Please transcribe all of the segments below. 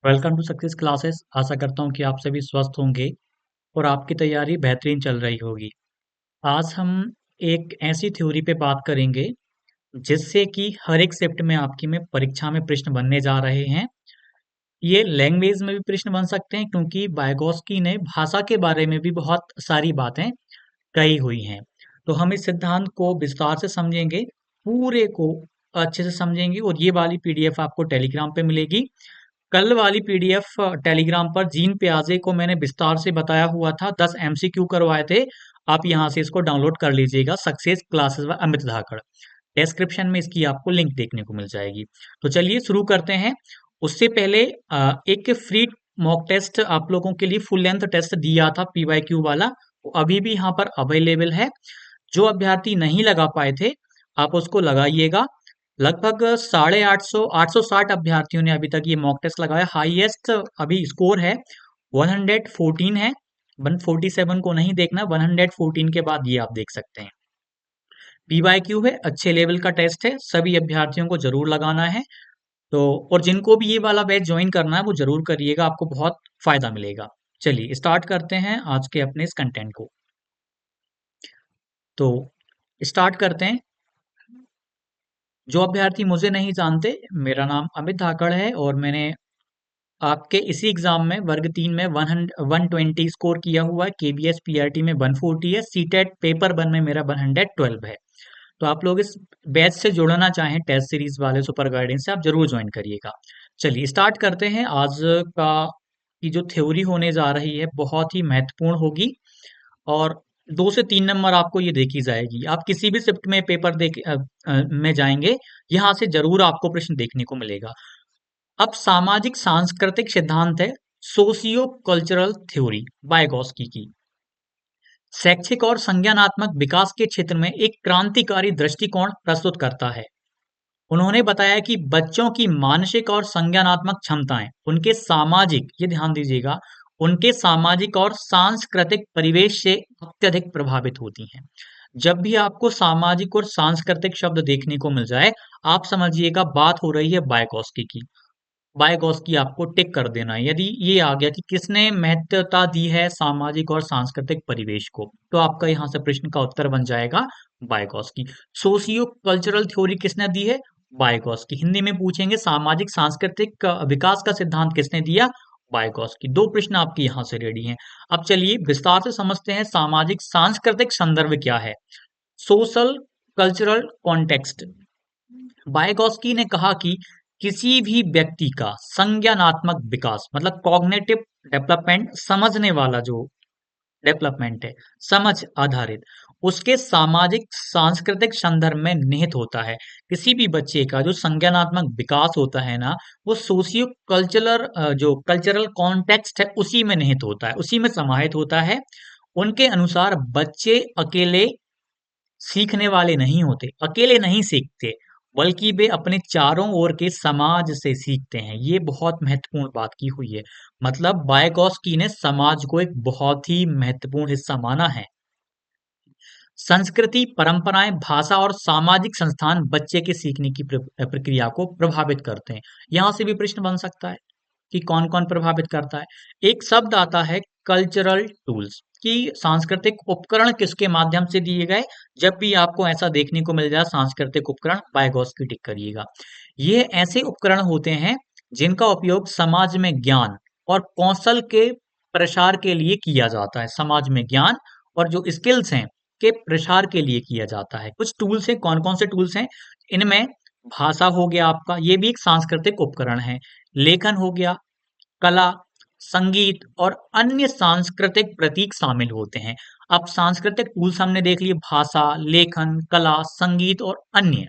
Welcome to success classes. आशा करता हूँ कि आप सभी स्वस्थ होंगे और आपकी तैयारी बेहतरीन चल रही होगी। आज हम एक ऐसी थ्योरी पे बात करेंगे जिससे कि हर एक शिफ्ट में आपकी में परीक्षा में प्रश्न बनने जा रहे हैं। ये लैंग्वेज में भी प्रश्न बन सकते हैं क्योंकि वाइगोस्की ने भाषा के बारे में भी बहुत सारी बातें कही हुई हैं। तो हम इस सिद्धांत को विस्तार से समझेंगे, पूरे को अच्छे से समझेंगे और ये वाली पीडीएफ आपको टेलीग्राम पे मिलेगी। कल वाली पीडीएफ टेलीग्राम पर जीन प्याजे को मैंने विस्तार से बताया हुआ था, 10 एमसीक्यू करवाए थे। आप यहाँ से इसको डाउनलोड कर लीजिएगा, सक्सेस क्लासेस बाय अमित धाकड़। डिस्क्रिप्शन में इसकी आपको लिंक देखने को मिल जाएगी। तो चलिए शुरू करते हैं। उससे पहले एक फ्री मॉक टेस्ट आप लोगों के लिए फुल लेंथ टेस्ट दिया था पीवाईक्यू वाला, वो अभी भी यहाँ पर अवेलेबल है। जो अभ्यर्थी नहीं लगा पाए थे आप उसको लगाइएगा। लगभग 850 860 अभ्यर्थियों ने अभी तक ये मॉक टेस्ट लगाया। हाईएस्ट अभी स्कोर है 114 है। 147 को नहीं देखना, 114 के बाद ये आप देख सकते हैं। पीवाईक्यू है, अच्छे लेवल का टेस्ट है, सभी अभ्यर्थियों को जरूर लगाना है। तो और जिनको भी ये वाला बैच ज्वाइन करना है वो जरूर करिएगा, आपको बहुत फायदा मिलेगा। चलिए स्टार्ट करते हैं आज के अपने इस कंटेंट को। तो स्टार्ट करते हैं। जो अभ्यर्थी मुझे नहीं जानते, मेरा नाम अमित धाकड़ है और मैंने आपके इसी एग्जाम में वर्ग 3 में 120 स्कोर किया हुआ है। केबीएस पीआरटी में 140 है। सीटेट पेपर 1 में मेरा 112 है। तो आप लोग इस बैच से जुड़ना चाहें टेस्ट सीरीज वाले सुपर गाइडेंस से, आप जरूर ज्वाइन करिएगा। चलिए स्टार्ट करते हैं। आज का की जो थ्योरी होने जा रही है बहुत ही महत्वपूर्ण होगी और 2 से 3 नंबर आपको ये देखी जाएगी। आप किसी भी शिफ्ट में पेपर में जाएंगे, यहाँ से जरूर आपको प्रश्न देखने को मिलेगा। अब सामाजिक सांस्कृतिक सिद्धांत है सोशियो कल्चरल थ्योरी वाइगॉस्की की। शैक्षिक और संज्ञानात्मक विकास के क्षेत्र में एक क्रांतिकारी दृष्टिकोण प्रस्तुत करता है। उन्होंने बताया कि बच्चों की मानसिक और संज्ञानात्मक क्षमताएं उनके सामाजिक, ये ध्यान दीजिएगा, उनके सामाजिक और सांस्कृतिक परिवेश से अत्यधिक प्रभावित होती हैं। जब भी आपको सामाजिक और सांस्कृतिक शब्द देखने को मिल जाए, आप समझिएगा बात हो रही है वाइगॉस्की की। वाइगॉस्की आपको टिक कर देना है। यदि ये आ गया कि किसने महत्वता दी है सामाजिक और सांस्कृतिक परिवेश को, तो आपका यहाँ से प्रश्न का उत्तर बन जाएगा वाइगॉस्की। सोशियो कल्चरल थ्योरी किसने दी है? वाइगॉस्की। हिंदी में पूछेंगे सामाजिक सांस्कृतिक विकास का सिद्धांत किसने दिया? वाइगॉस्की। दो प्रश्न आपके यहाँ से रेडी हैं। अब चलिए विस्तार से समझते हैं सामाजिक सांस्कृतिक संदर्भ क्या है। Social cultural context. वाइगॉस्की ने कहा कि किसी भी व्यक्ति का संज्ञानात्मक विकास मतलब कॉग्निटिव डेवलपमेंट, समझने वाला जो डेवलपमेंट है, समझ आधारित, उसके सामाजिक सांस्कृतिक संदर्भ में निहित होता है। किसी भी बच्चे का जो संज्ञानात्मक विकास होता है ना, वो सोशियो कल्चरल जो कल्चरल कॉन्टेक्स्ट है उसी में निहित होता है, उसी में समाहित होता है। उनके अनुसार बच्चे अकेले सीखने वाले नहीं होते, अकेले नहीं सीखते, बल्कि वे अपने चारों ओर के समाज से सीखते हैं। ये बहुत महत्वपूर्ण बात की हुई है। मतलब वाइगॉस्की ने समाज को एक बहुत ही महत्वपूर्ण हिस्सा माना है। संस्कृति, परंपराएं, भाषा और सामाजिक संस्थान बच्चे के सीखने की प्रक्रिया को प्रभावित करते हैं। यहां से भी प्रश्न बन सकता है कि कौन कौन प्रभावित करता है। एक शब्द आता है कल्चरल टूल्स, कि सांस्कृतिक उपकरण किसके माध्यम से दिए गए। जब भी आपको ऐसा देखने को मिल जाए सांस्कृतिक उपकरण, वाइगॉस्की टिक करिएगा। ये ऐसे उपकरण होते हैं जिनका उपयोग समाज में ज्ञान और कौशल के प्रसार के लिए किया जाता है। समाज में ज्ञान और जो स्किल्स हैं के प्रसार के लिए किया जाता है। कुछ टूल्स हैं, कौन कौन से टूल्स हैं? इनमें भाषा हो गया आपका, ये भी एक सांस्कृतिक उपकरण है। लेखन हो गया, कला, संगीत और अन्य सांस्कृतिक प्रतीक शामिल होते हैं। अब सांस्कृतिक टूल्स हमने देख लिए, भाषा, लेखन, कला, संगीत और अन्य।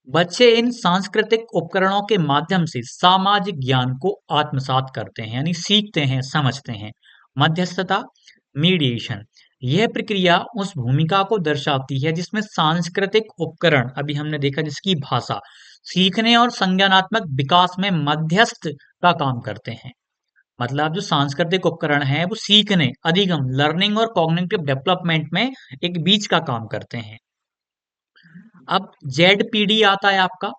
बच्चे इन सांस्कृतिक उपकरणों के माध्यम से सामाजिक ज्ञान को आत्मसात करते हैं, यानी सीखते हैं, समझते हैं। मध्यस्थता, मीडिएशन, यह प्रक्रिया उस भूमिका को दर्शाती है जिसमें सांस्कृतिक उपकरण, अभी हमने देखा जिसकी भाषा, सीखने और संज्ञानात्मक विकास में मध्यस्थ का काम करते हैं। मतलब जो सांस्कृतिक उपकरण है वो सीखने, अधिगम, लर्निंग और कॉग्निटिव डेवलपमेंट में एक बीच का काम करते हैं। अब जेडपीडी आता है आपका,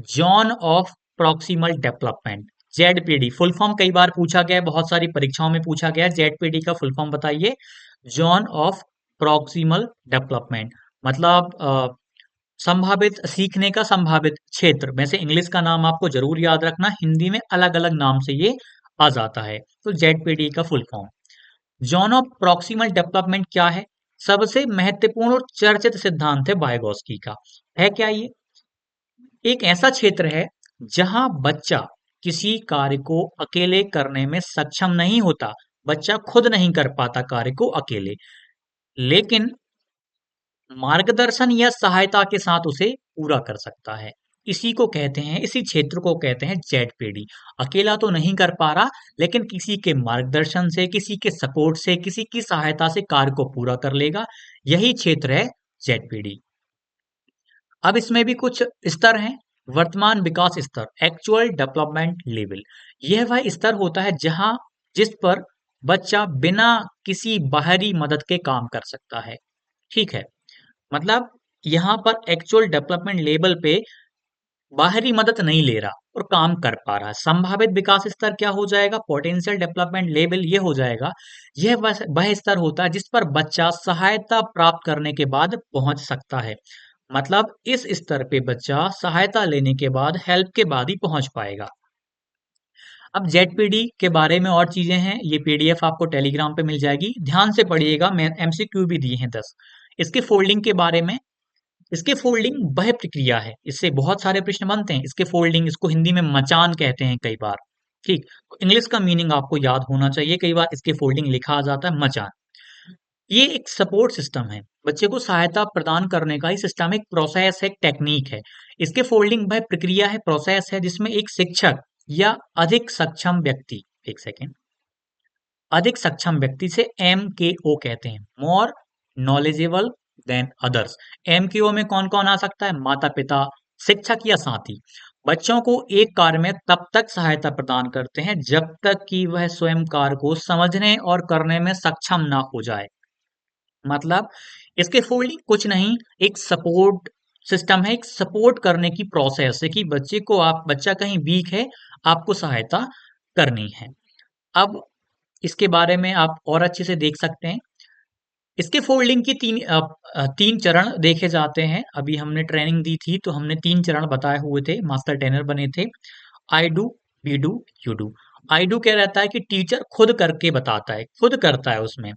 John of proximal development. ZPD full form कई बार पूछा गया है, बहुत सारी परीक्षाओं में पूछा गया है। जेडपीडी का फुल फॉर्म बताइए। जोन ऑफ प्रॉक्सिमल डेवलपमेंट, मतलब संभावित सीखने का संभावित क्षेत्र। वैसे इंग्लिश का नाम आपको जरूर याद रखना, हिंदी में अलग अलग नाम से ये आ जाता है। तो जेडपीडी का full form. Zone of proximal development क्या है? सबसे महत्वपूर्ण और चर्चित सिद्धांत है वाइगोत्स्की का। है क्या ये? एक ऐसा क्षेत्र है जहां बच्चा किसी कार्य को अकेले करने में सक्षम नहीं होता। बच्चा खुद नहीं कर पाता कार्य को अकेले, लेकिन मार्गदर्शन या सहायता के साथ उसे पूरा कर सकता है। इसी को कहते हैं, इसी क्षेत्र को कहते हैं जेडपीडी। अकेला तो नहीं कर पा रहा, लेकिन किसी के मार्गदर्शन से, किसी के सपोर्ट से, किसी की सहायता से कार्य को पूरा कर लेगा। यही क्षेत्र है जेडपीडी। अब इसमें भी कुछ स्तर हैं। वर्तमान विकास स्तर, एक्चुअल डेवलपमेंट लेवल। यह वह स्तर होता है जिस पर बच्चा बिना किसी बाहरी मदद के काम कर सकता है। ठीक है, मतलब यहाँ पर एक्चुअल डेवलपमेंट लेवल पे बाहरी मदद नहीं ले रहा और काम कर पा रहा है। संभावित विकास स्तर क्या हो जाएगा? पोटेंशियल डेवलपमेंट लेवल ये हो जाएगा। यह वह स्तर होता है जिस पर बच्चा सहायता प्राप्त करने के बाद पहुंच सकता है। मतलब इस स्तर पे बच्चा सहायता लेने के बाद, हेल्प के बाद ही पहुंच पाएगा। अब जेडपीडी के बारे में और चीजें हैं, ये पीडीएफ आपको टेलीग्राम पे मिल जाएगी, ध्यान से पढ़िएगा। मैं एमसीक्यू भी दिए हैं 10। इसके फोल्डिंग के बारे में, इसके फोल्डिंग वह प्रक्रिया है, इससे बहुत सारे प्रश्न बनते हैं। इसके फोल्डिंग, इसको हिंदी में मचान कहते हैं कई बार। ठीक, तो इंग्लिश का मीनिंग आपको याद होना चाहिए। कई बार इसके फोल्डिंग लिखा आ जाता है मचान। ये एक सपोर्ट सिस्टम है, बच्चे को सहायता प्रदान करने का ही सिस्टम, एक प्रोसेस है, एक टेक्निक है। इसके फोल्डिंग वह प्रक्रिया है, प्रोसेस है, जिसमें एक शिक्षक या अधिक सक्षम व्यक्ति, एक सेकेंड, अधिक सक्षम व्यक्ति से MKO कहते हैं, more knowledgeable than others. MKO में कौन कौन आ सकता है? माता पिता, शिक्षक या साथी। बच्चों को एक कार्य में तब तक सहायता प्रदान करते हैं जब तक कि वह स्वयं कार्य को समझने और करने में सक्षम ना हो जाए। मतलब इसके फोल्डिंग कुछ नहीं, एक सपोर्ट सिस्टम है, एक सपोर्ट करने की प्रोसेस है कि बच्चा कहीं वीक है, आपको सहायता करनी है। अब इसके बारे में आप और अच्छे से देख सकते हैं। इसके फोल्डिंग की तीन चरण देखे जाते हैं। अभी हमने ट्रेनिंग दी थी तो हमने 3 चरण बताए हुए थे, मास्टर ट्रेनर बने थे। I do, we do, you do. I do क्या रहता है कि टीचर खुद करके बताता है, खुद करता है उसमें।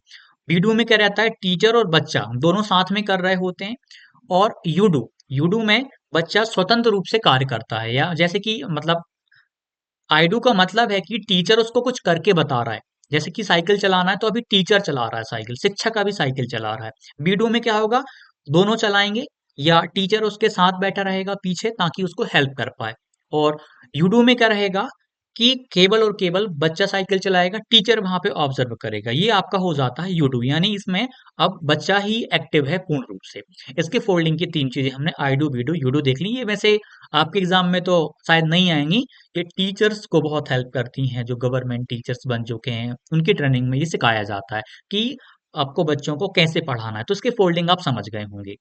वी डू में क्या रहता है? टीचर और बच्चा दोनों साथ में कर रहे होते हैं। और यू डू में बच्चा स्वतंत्र रूप से कार्य करता है, या जैसे कि मतलब आई डू का मतलब है कि टीचर उसको कुछ करके बता रहा है। जैसे कि साइकिल चलाना है तो अभी टीचर चला रहा है साइकिल, शिक्षक अभी साइकिल चला रहा है। बीडू में क्या होगा? दोनों चलाएंगे, या टीचर उसके साथ बैठा रहेगा पीछे ताकि उसको हेल्प कर पाए। और यूडू में क्या रहेगा कि केवल और केवल बच्चा साइकिल चलाएगा, टीचर वहां पे ऑब्जर्व करेगा। ये आपका हो जाता है यूडू, यानी इसमें अब बच्चा ही एक्टिव है पूर्ण रूप से। इसके फोल्डिंग की 3 चीजें हमने आई डू, वी डू, यूडू देख ली। ये वैसे आपके एग्जाम में तो शायद नहीं आएंगी। ये टीचर्स को बहुत हेल्प करती हैं, जो गवर्नमेंट टीचर्स बन चुके हैं उनकी ट्रेनिंग में ये सिखाया जाता है कि आपको बच्चों को कैसे पढ़ाना है। तो इसके फोल्डिंग आप समझ गए होंगे।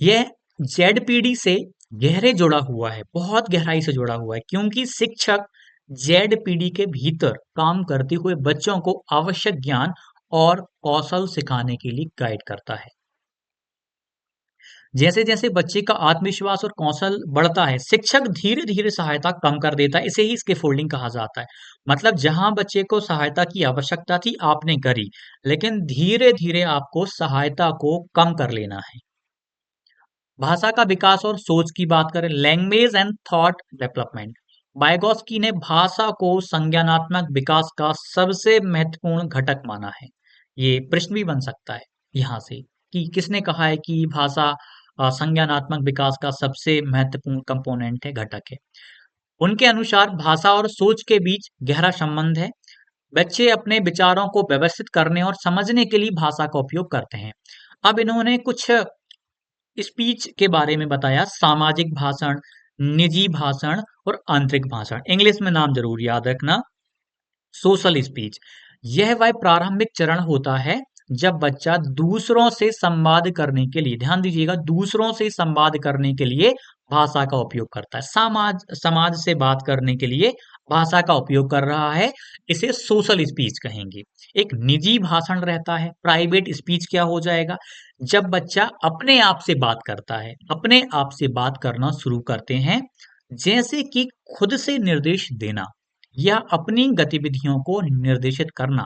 यह जेडपीडी से गहरे जुड़ा हुआ है, बहुत गहराई से जुड़ा हुआ है, क्योंकि शिक्षक जेडपीडी के भीतर काम करते हुए बच्चों को आवश्यक ज्ञान और कौशल सिखाने के लिए गाइड करता है। जैसे जैसे बच्चे का आत्मविश्वास और कौशल बढ़ता है, शिक्षक धीरे धीरे सहायता कम कर देता है। इसे ही इसके फोल्डिंग कहा जाता है। मतलब जहां बच्चे को सहायता की आवश्यकता थी आपने करी, लेकिन धीरे धीरे आपको सहायता को कम कर लेना है। भाषा का विकास और सोच की बात करें, language and thought development. Vygotsky ने भाषा को संज्ञानात्मक विकास का सबसे महत्वपूर्ण घटक माना है। ये प्रश्न भी बन सकता है यहाँ से कि किसने कहा है कि भाषा संज्ञानात्मक विकास का सबसे महत्वपूर्ण कंपोनेंट है, घटक है। उनके अनुसार भाषा और सोच के बीच गहरा संबंध है। बच्चे अपने विचारों को व्यवस्थित करने और समझने के लिए भाषा का उपयोग करते हैं। अब इन्होंने कुछ स्पीच के बारे में बताया, सामाजिक भाषण, निजी भाषण और आंतरिक भाषण। इंग्लिश में नाम जरूर याद रखना, सोशल स्पीच। यह वह प्रारंभिक चरण होता है जब बच्चा दूसरों से संवाद करने के लिए, ध्यान दीजिएगा, दूसरों से संवाद करने के लिए भाषा का उपयोग करता है। समाज समाज से बात करने के लिए भाषा का उपयोग कर रहा है, इसे सोशल स्पीच कहेंगे। एक निजी भाषण रहता है, प्राइवेट स्पीच क्या हो जाएगा, जब बच्चा अपने आप से बात करता है, अपने आप से बात करना शुरू करते हैं, जैसे कि खुद से निर्देश देना या अपनी गतिविधियों को निर्देशित करना।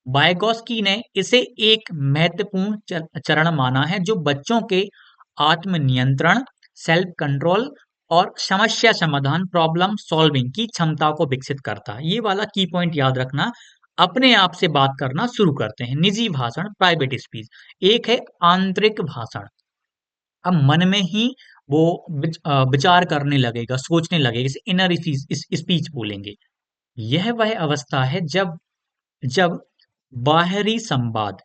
वाइगॉस्की ने इसे एक महत्वपूर्ण चरण माना है जो बच्चों के आत्मनियंत्रण, सेल्फ कंट्रोल और समस्या समाधान, प्रॉब्लम सॉल्विंग की क्षमता को विकसित करता है। ये वाला की पॉइंट याद रखना। अपने आप से बात करना शुरू करते हैं, निजी भाषण, प्राइवेट स्पीच। एक है आंतरिक भाषण। अब मन में ही वो विचार करने लगेगा, सोचने लगेगा, इसे इनर स्पीच बोलेंगे। यह वह अवस्था है जब जब बाहरी संवाद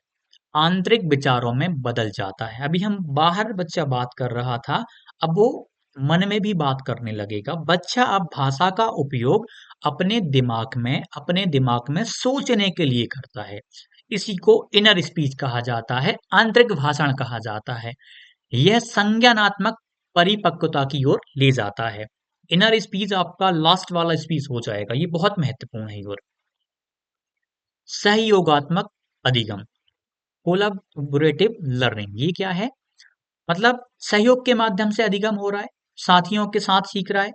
आंतरिक विचारों में बदल जाता है। अभी हम बाहर बच्चा बात कर रहा था, अब वो मन में भी बात करने लगेगा। बच्चा अब भाषा का उपयोग अपने दिमाग में सोचने के लिए करता है। इसी को इनर स्पीच कहा जाता है, आंतरिक भाषण कहा जाता है। यह संज्ञानात्मक परिपक्वता की ओर ले जाता है। इनर स्पीच आपका लास्ट वाला स्पीच हो जाएगा, ये बहुत महत्वपूर्ण है। और सहयोगात्मक अधिगम, कोलैबोरेटिव लर्निंग, ये क्या है? मतलब सहयोग के माध्यम से अधिगम हो रहा है, साथियों के साथ सीख रहा है,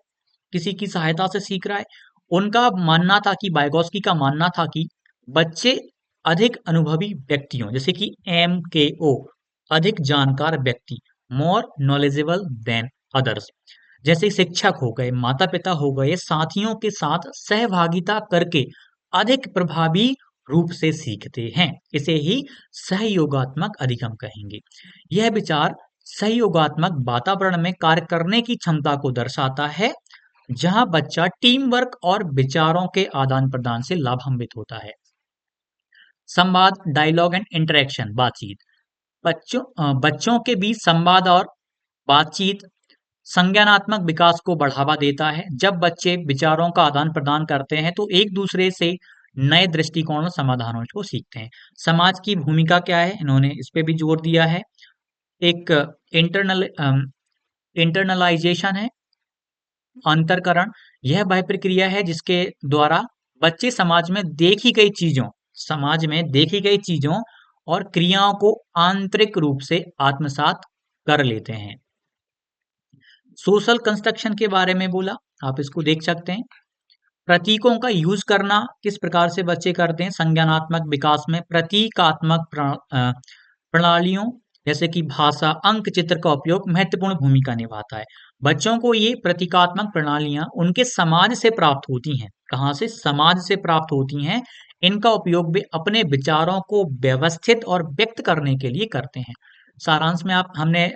किसी की सहायता से सीख रहा है। उनका मानना था कि वाइगॉस्की का मानना था कि बच्चे अधिक अनुभवी व्यक्तियों जैसे कि MKO, अधिक जानकार व्यक्ति, मोर नॉलेजेबल देन अदर्स, जैसे शिक्षक हो गए, माता पिता हो गए, साथियों के साथ सहभागिता करके अधिक प्रभावी रूप से सीखते हैं। इसे ही सहयोगात्मक अधिगम कहेंगे। यह विचार सहयोगात्मक वातावरण में कार्य करने की क्षमता को दर्शाता है, जहां बच्चा टीम वर्क और विचारों के आदान प्रदान से लाभान्वित होता है। संवाद, डायलॉग एंड इंटरेक्शन, बातचीत। बच्चों के बीच संवाद और बातचीत संज्ञानात्मक विकास को बढ़ावा देता है। जब बच्चे विचारों का आदान प्रदान करते हैं तो एक दूसरे से नए दृष्टिकोण और समाधानों को सीखते हैं। समाज की भूमिका क्या है, इन्होंने इस पे भी जोर दिया है। एक इंटरनलाइजेशन है, अंतरकरण। यह वह प्रक्रिया है जिसके द्वारा बच्चे समाज में देखी गई चीजों और क्रियाओं को आंतरिक रूप से आत्मसात कर लेते हैं। सोशल कंस्ट्रक्शन के बारे में बोला, आप इसको देख सकते हैं। प्रतीकों का यूज करना किस प्रकार से बच्चे करते हैं संज्ञानात्मक विकास में। प्रतीकात्मक प्रणालियों जैसे कि भाषा, अंक चित्र का उपयोग महत्वपूर्ण भूमिका निभाता है। बच्चों को ये प्रतीकात्मक प्रणालियां उनके समाज से प्राप्त होती हैं। कहाँ से? समाज से प्राप्त होती हैं। इनका उपयोग वे अपने विचारों को व्यवस्थित और व्यक्त करने के लिए करते हैं। सारांश में हमने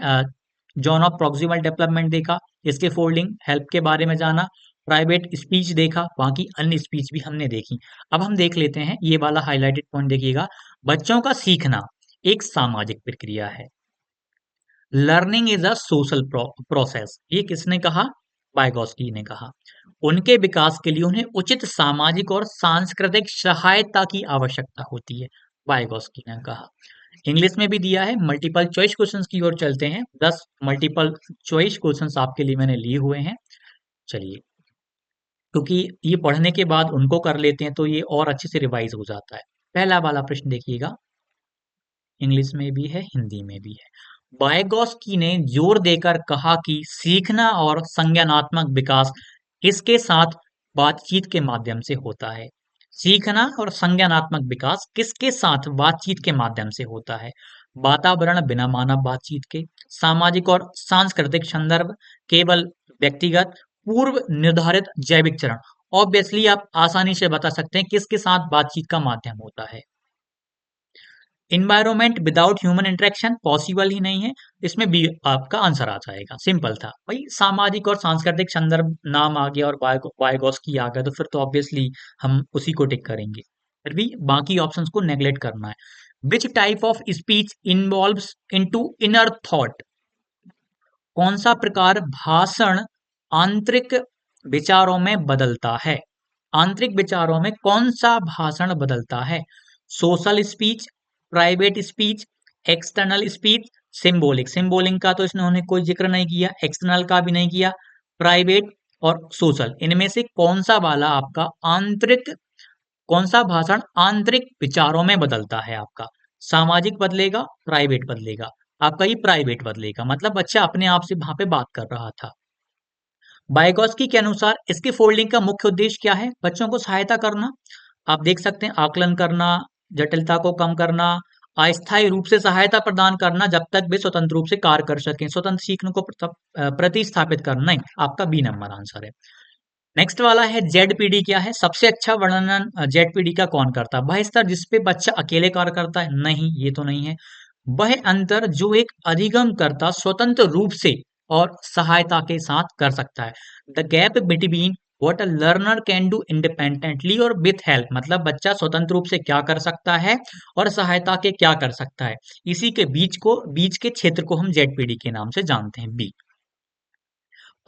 जॉन ऑफ प्रॉक्सिमल डेवलपमेंट देखा, इसके फोल्डिंग हेल्प के बारे में जाना, प्राइवेट स्पीच देखा, बाकी अन्य स्पीच भी हमने देखी। अब हम देख लेते हैं ये वाला हाईलाइटेड पॉइंट, देखिएगा। बच्चों का सीखना एक सामाजिक प्रक्रिया है। Learning is a social process, ये किसने कहा? वाइगॉस्की ने कहा। उनके विकास के लिए उन्हें उचित सामाजिक और सांस्कृतिक सहायता की आवश्यकता होती है, वाइगॉस्की ने कहा। इंग्लिश में भी दिया है। मल्टीपल चॉइस क्वेश्चंस की ओर चलते हैं। 10 मल्टीपल चॉइस क्वेश्चंस आपके लिए मैंने लिए हुए हैं। चलिए, क्योंकि ये पढ़ने के बाद उनको कर लेते हैं तो ये और अच्छे से रिवाइज हो जाता है। पहला वाला प्रश्न देखिएगा, इंग्लिश में भी है, हिंदी में भी है। वाइगॉस्की ने जोर देकर कहा कि सीखना और संज्ञानात्मक विकास इसके साथ बातचीत के माध्यम से होता है। सीखना और संज्ञानात्मक विकास किसके साथ? बातचीत के माध्यम से होता है। वातावरण बिना मानव बातचीत के, सामाजिक और सांस्कृतिक संदर्भ केवल व्यक्तिगत, पूर्व निर्धारित जैविक चरण। ऑब्वियसली आप आसानी से बता सकते हैं किसके साथ बातचीत का माध्यम होता है। Environment without human interaction possible ही नहीं है, इसमें भी आपका आंसर आ जाएगा। सिंपल था भाई, सामाजिक और सांस्कृतिक संदर्भ नाम आ गया और वाइगॉस्की आ गया तो फिर तो ऑब्वियसली हम उसी को टिक करेंगे। फिर भी बाकी ऑप्शंस को नेग्लेक्ट करना है। Which type of speech involves into inner thought, कौन सा प्रकार भाषण आंतरिक विचारों में बदलता है? आंतरिक विचारों में कौन सा भाषण बदलता है? Social speech, private speech, external speech, symbolic. Symbolic का तो इन्होंने कोई जिक्र नहीं किया, एक्सटर्नल का भी नहीं किया, प्राइवेट और सोशल, इनमें से कौन सा वाला आपका आंतरिक, कौन सा भाषण आंतरिक विचारों में बदलता है आपका? सामाजिक बदलेगा, प्राइवेट बदलेगा? आपका ये प्राइवेट बदलेगा, मतलब बच्चा अपने आप से वहां पे बात कर रहा था। बाइगॉस्की के अनुसार इसकी फोल्डिंग का मुख्य उद्देश्य क्या है? बच्चों को सहायता करना। आप देख सकते हैं, आकलन करना, जटिलता को कम करना, अस्थायी रूप से सहायता प्रदान करना जब तक वे स्वतंत्र रूप से कार्य कर सकें, स्वतंत्र सीखने को प्रतिस्थापित करना। नहीं, आपका बी नंबर आंसर है। नेक्स्ट वाला है जेडपीडी क्या है? सबसे अच्छा वर्णन जेडपीडी का कौन करता है? वह स्तर जिसपे बच्चा अकेले कार्य करता है? नहीं, ये तो नहीं है। वह अंतर जो एक अधिगम करता स्वतंत्र रूप से और सहायता के साथ कर सकता है। The gap between what a learner can do independently और विथ हेल्प, मतलब बच्चा स्वतंत्र रूप से क्या कर सकता है और सहायता के क्या कर सकता है, इसी के बीच के क्षेत्र को हम जेडपीडी के नाम से जानते हैं, बी।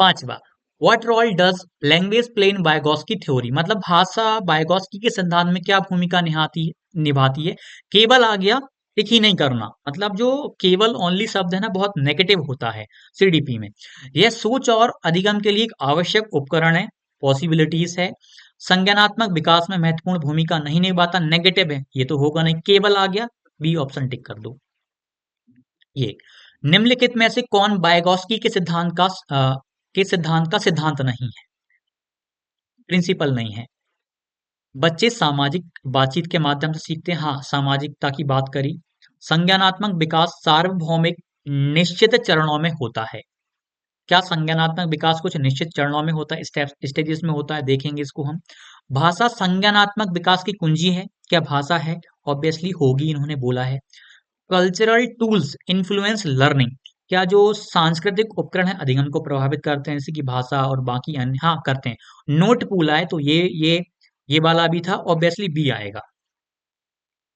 पांचवा, what role does language play in Vygotsky theory, मतलब भाषा बायगॉस्की के सिद्धांत में क्या भूमिका निभाती है? केवल आ गया टिक ही नहीं करना, मतलब जो केवल ओनली शब्द है ना, बहुत नेगेटिव होता है सीडीपी में। यह सोच और अधिगम के लिए एक आवश्यक उपकरण है, पॉसिबिलिटीज है। संज्ञानात्मक विकास में महत्वपूर्ण भूमिका नहीं निभाता, नेगेटिव है, ये तो होगा नहीं, केवल आ गया, बी ऑप्शन टिक कर दो। ये निम्नलिखित में से कौन बायगॉस्की के सिद्धांत का सिद्धांत नहीं है, प्रिंसिपल नहीं है? बच्चे सामाजिक बातचीत के माध्यम से सीखते हैं, हाँ, सामाजिकता की बात करी। संज्ञानात्मक विकास सार्वभौमिक निश्चित चरणों में होता है। क्या संज्ञानात्मक विकास कुछ निश्चित चरणों में होता है, स्टेजेस में होता है? देखेंगे इसको हम। भाषा संज्ञानात्मक विकास की कुंजी है, क्या भाषा है? ऑब्वियसली होगी, इन्होंने बोला है। कल्चरल टूल्स इन्फ्लुएंस लर्निंग, क्या जो सांस्कृतिक उपकरण है अधिगम को प्रभावित करते हैं, जैसे कि भाषा और बाकी अन्य? हाँ, करते हैं। नोट पूल है तो ये वाला भी था, ऑब्वियसली बी आएगा।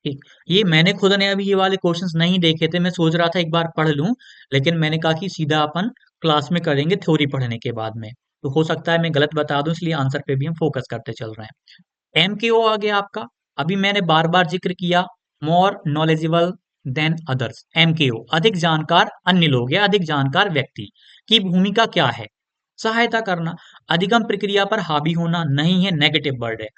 ठीक, ये मैंने खुद ने अभी ये वाले क्वेश्चंस नहीं देखे थे, मैं सोच रहा था एक बार पढ़ लूं, लेकिन मैंने कहा कि सीधा अपन क्लास में करेंगे थ्योरी पढ़ने के बाद में, तो हो सकता है मैं गलत बता दूं, इसलिए आंसर पे भी हम फोकस करते चल रहे हैं। एमकेओ आ गया आपका, अभी मैंने बार बार जिक्र किया, मोर नॉलेजेबल देन अदर्स। एमकेओ अधिक जानकार अन्य लोग या अधिक जानकार व्यक्ति की भूमिका क्या है? सहायता करना। अधिगम प्रक्रिया पर हावी होना नहीं है, नेगेटिव वर्ड है।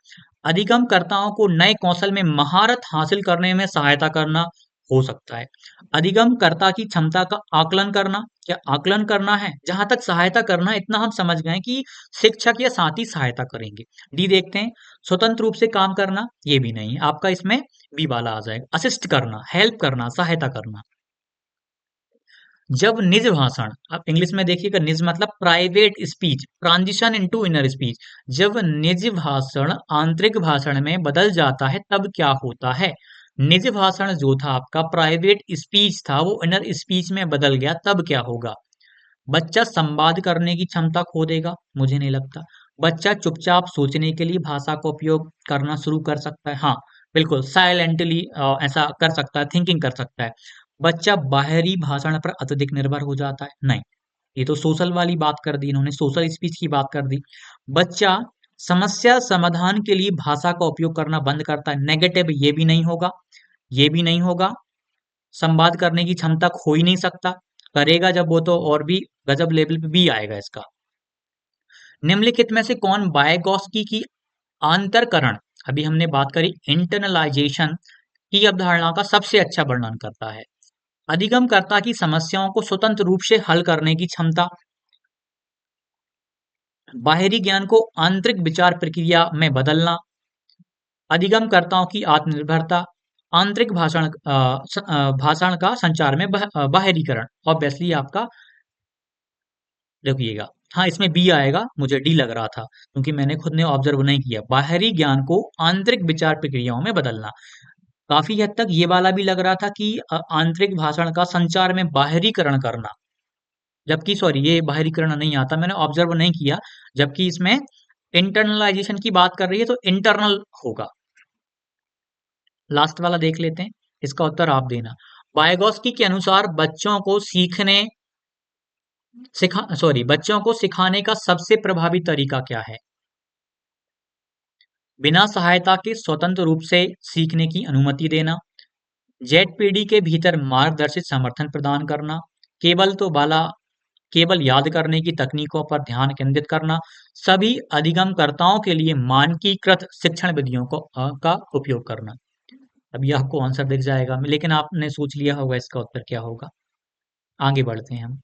अधिगमकर्ताओं को नए कौशल में महारत हासिल करने में सहायता करना हो सकता है। अधिगमकर्ता की क्षमता का आकलन करना, क्या आकलन करना है? जहां तक सहायता करना है, इतना हम समझ गए कि शिक्षक या साथी सहायता करेंगे। डी देखते हैं, स्वतंत्र रूप से काम करना, ये भी नहीं है आपका, इसमें बी वाला आ जाएगा। असिस्ट करना, हेल्प करना, सहायता करना। जब निज भाषण, आप इंग्लिश में देखिएगा, निज मतलब private speech, transition into inner speech, जब निज भाषण आंतरिक भाषण में बदल जाता है तब क्या होता है? निज भाषण जो था आपका प्राइवेट स्पीच था, वो इनर स्पीच में बदल गया, तब क्या होगा? बच्चा संवाद करने की क्षमता खो देगा? मुझे नहीं लगता। बच्चा चुपचाप सोचने के लिए भाषा का उपयोग करना शुरू कर सकता है? हाँ, बिल्कुल, साइलेंटली ऐसा कर सकता है, थिंकिंग कर सकता है। बच्चा बाहरी भाषण पर अत्यधिक निर्भर हो जाता है? नहीं, ये तो सोशल वाली बात कर दी इन्होंने, सोशल स्पीच की बात कर दी। बच्चा समस्या समाधान के लिए भाषा का उपयोग करना बंद करता है? नेगेटिव, ये भी नहीं होगा, ये भी नहीं होगा। संवाद करने की क्षमता खो ही नहीं सकता, करेगा जब वो तो और भी गजब लेवल पे भी आएगा इसका। निम्नलिखित में से कौन बायगॉस्की की आंतरकरण, अभी हमने बात करी इंटरनलाइजेशन की अवधारणा का सबसे अच्छा वर्णन करता है? अधिगमकर्ता की समस्याओं को स्वतंत्र रूप से हल करने की क्षमता, बाहरी ज्ञान को आंतरिक विचार प्रक्रिया में बदलना, अधिगमकर्ताओं की आत्मनिर्भरता, आंतरिक भाषण का संचार में बाहरीकरण। ऑब्वियसली आपका देखिएगा, हाँ, इसमें बी आएगा, मुझे डी लग रहा था क्योंकि मैंने खुद ने ऑब्जर्व नहीं किया। बाहरी ज्ञान को आंतरिक विचार प्रक्रियाओं में बदलना, काफी हद तक ये वाला भी लग रहा था कि आंतरिक भाषण का संचार में बाहरीकरण करना, जबकि सॉरी, ये बाहरीकरण नहीं आता, मैंने ऑब्जर्व नहीं किया, जबकि इसमें इंटरनलाइजेशन की बात कर रही है तो इंटरनल होगा। लास्ट वाला देख लेते हैं, इसका उत्तर आप देना। वायगॉस्की के अनुसार बच्चों को सिखाने का सबसे प्रभावी तरीका क्या है? बिना सहायता के स्वतंत्र रूप से सीखने की अनुमति देना, जेडपीडी के भीतर मार्गदर्शित समर्थन प्रदान करना, केवल तो बाला केवल याद करने की तकनीकों पर ध्यान केंद्रित करना, सभी अधिगमकर्ताओं के लिए मानकीकृत शिक्षण विधियों का उपयोग करना। अभी आपको आंसर दिख जाएगा, लेकिन आपने सोच लिया होगा इसका उत्तर क्या होगा। आगे बढ़ते हैं हम।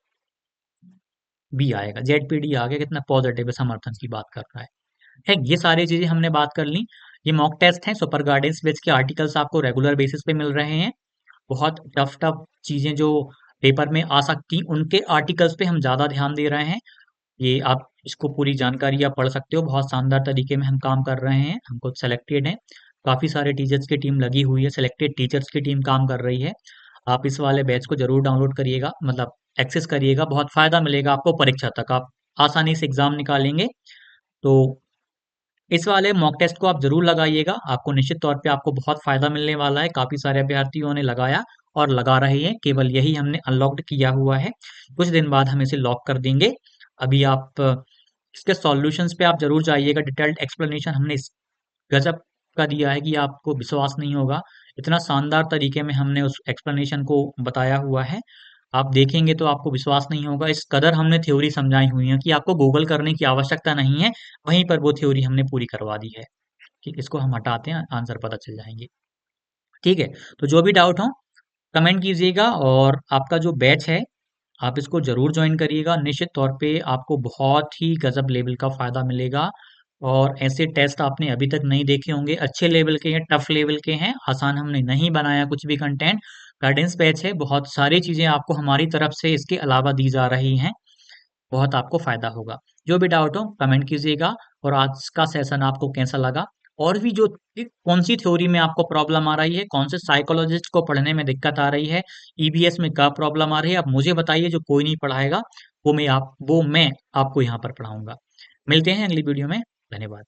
बी आएगा, जेडपीडी आ गया, कितना पॉजिटिव समर्थन की बात कर रहा है। ये सारी चीजें हमने बात कर ली। ये मॉक टेस्ट हैं, सुपर गाइडेंस बेच के आर्टिकल्स आपको रेगुलर बेसिस पे मिल रहे हैं। बहुत टफ टफ चीजें जो पेपर में आ सकती, उनके आर्टिकल्स पे हम ज्यादा ध्यान दे रहे हैं। ये आप इसको पूरी जानकारी आप पढ़ सकते हो। बहुत शानदार तरीके में हम काम कर रहे हैं, हम खुद सेलेक्टेड हैं। काफी सारे टीचर्स की टीम लगी हुई है, सेलेक्टेड टीचर्स की टीम काम कर रही है। आप इस वाले बैच को जरूर डाउनलोड करिएगा, मतलब एक्सेस करिएगा। बहुत फायदा मिलेगा आपको परीक्षा तक, आप आसानी से एग्जाम निकालेंगे। तो इस वाले मॉक टेस्ट को आप जरूर लगाइएगा, आपको निश्चित तौर पे आपको बहुत फायदा मिलने वाला है। काफी सारे अभ्यर्थियों ने लगाया और लगा रहे हैं, केवल यही हमने अनलॉक्ड किया हुआ है। कुछ दिन बाद हम इसे लॉक कर देंगे। अभी आप इसके सॉल्यूशंस पे आप जरूर जाइएगा। डिटेल्ड एक्सप्लेनेशन हमने इस गजब का दिया है कि आपको विश्वास नहीं होगा। इतना शानदार तरीके में हमने उस एक्सप्लेनेशन को बताया हुआ है, आप देखेंगे तो आपको विश्वास नहीं होगा। इस कदर हमने थ्योरी समझाई हुई है कि आपको गूगल करने की आवश्यकता नहीं है, वहीं पर वो थ्योरी हमने पूरी करवा दी है। ठीक, इसको हम हटाते हैं, आंसर पता चल जाएंगे। ठीक है, तो जो भी डाउट हो कमेंट कीजिएगा, और आपका जो बैच है आप इसको जरूर ज्वाइन करिएगा। निश्चित तौर पे आपको बहुत ही गजब लेवल का फायदा मिलेगा। और ऐसे टेस्ट आपने अभी तक नहीं देखे होंगे, अच्छे लेवल के हैं, टफ लेवल के हैं। आसान हमने नहीं बनाया कुछ भी कंटेंट। गाइडेंस बैच है, बहुत सारी चीजें आपको हमारी तरफ से इसके अलावा दी जा रही हैं। बहुत आपको फायदा होगा। जो भी डाउट हो कमेंट कीजिएगा। और आज का सेशन आपको कैसा लगा, और भी जो कौन सी थ्योरी में आपको प्रॉब्लम आ रही है, कौन से साइकोलॉजिस्ट को पढ़ने में दिक्कत आ रही है, ईबीएस में क्या प्रॉब्लम आ रही है, आप मुझे बताइए। जो कोई नहीं पढ़ाएगा वो मैं आपको यहाँ पर पढ़ाऊंगा। मिलते हैं अगली वीडियो में। धन्यवाद।